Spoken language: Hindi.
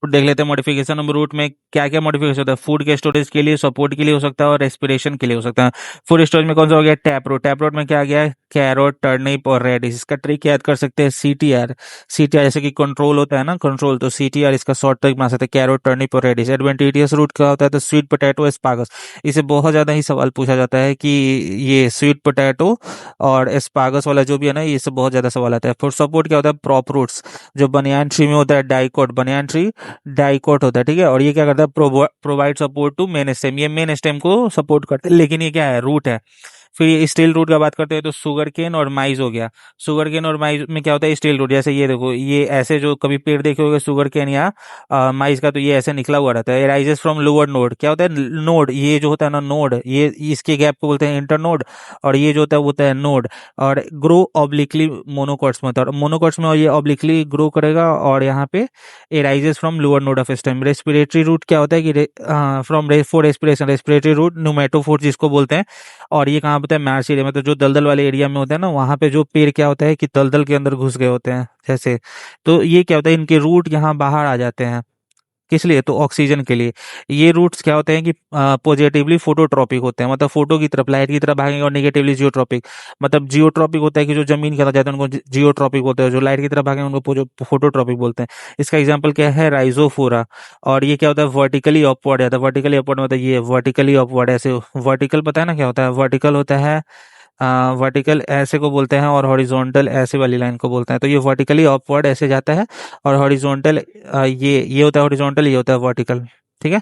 देख लेते हैं मॉडिफिकेशन ऑफ रूट में क्या क्या मॉडिफिकेशन होता है। फूड के स्टोरेज के लिए, सपोर्ट के लिए हो सकता है और रेस्पिरेशन के लिए हो सकता है। फूड स्टोरेज में कौन सा हो गया, टैप रूट। टैप रूट में क्या आ गया, कैरोट, टर्निप और रेडिश। इसका ट्रिक याद कर सकते हैं, CTR। CTR जैसे कि कंट्रोल होता है ना, कंट्रोल, तो CTR इसका शॉर्ट ट्रिक बना सकते हैं, कैरोट, टर्निप और रेडिश। एडवेंटिशियस रूट क्या होता है, तो स्वीट पोटैटो, एस्पार्गस। इसे बहुत ज्यादा ही सवाल पूछा जाता है कि ये स्वीट पोटैटो और एस्पार्गस वाला जो भी है ना, ये सब बहुत ज्यादा सवाल आता है। फिर सपोर्ट क्या होता है, प्रॉप रूट्स। जो बनियान ट्री में होता है, डाइकोट, बनियान ट्री डाइकोट होता है, ठीक है। और ये क्या करता है, provide support to main stem. ये मेन स्टेम को सपोर्ट करता है, लेकिन ये क्या है, रूट है। फिर ये स्टील रूट का बात करते हैं तो शुगर केन और माइज हो गया। शुगर केन और माइज में क्या होता है, स्टील रूट। जैसे ये देखो, ये ऐसे जो कभी पेड़ देखे होगे शुगर केन या माइज का, तो ये ऐसे निकला हुआ रहता है। Rises from lower node. क्या होता है, नोड, ये जो होता है ना नोड, ये इसके गैप को बोलते हैं इंटर नोड। और ये जो होता है वो होता है नोड। और ग्रो ऑब्लिकली मोनोकॉट्स में होता है, और मोनोकॉट्स में ये ऑब्लिकली ग्रो करेगा। और यहाँ पे arises from lower node of stem. Respiratory root क्या होता है कि from for respiration, respiratory root pneumatophore जिसको बोलते हैं। और ये कहाँ होता है, मार्श एरिया में। तो जो दलदल वाले एरिया में होता है ना, वहाँ पे जो पेड़ क्या होता है कि दलदल के अंदर घुस गए होते हैं जैसे। तो ये क्या होता है, इनके रूट यहाँ बाहर आ जाते हैं। किस लिए, तो ऑक्सीजन के लिए। ये रूट्स क्या होते हैं कि पॉजिटिवली फोटोट्रॉपिक होते हैं, मतलब फोटो की तरफ, लाइट की तरफ भागेंगे। और निगेटिवली जियोट्रॉपिक, मतलब जियोट्रॉपिक होता है कि जो जमीन के अंदर जाते हैं उनको जियोट्रॉपिक होते हैं, जो लाइट की तरफ भागेंगे उनको फोटोट्रॉपिक बोलते हैं। इसका एग्जाम्पल क्या है, राइजोफोरा। और ये क्या होता है, वर्टिकली अपवर्ड जाता है। वर्टिकली अपवर्ड मतलब ये वर्टिकली अपवर्ड ऐसे। वर्टिकल पता है ना क्या होता है, वर्टिकल होता है, वर्टिकल ऐसे को बोलते हैं, और हॉरिजॉन्टल ऐसे वाली लाइन को बोलते हैं। तो ये वर्टिकली अपवर्ड ऐसे जाता है, और हॉरिजॉन्टल ये होता है हॉरिजॉन्टल, ये होता है वर्टिकल, ठीक है।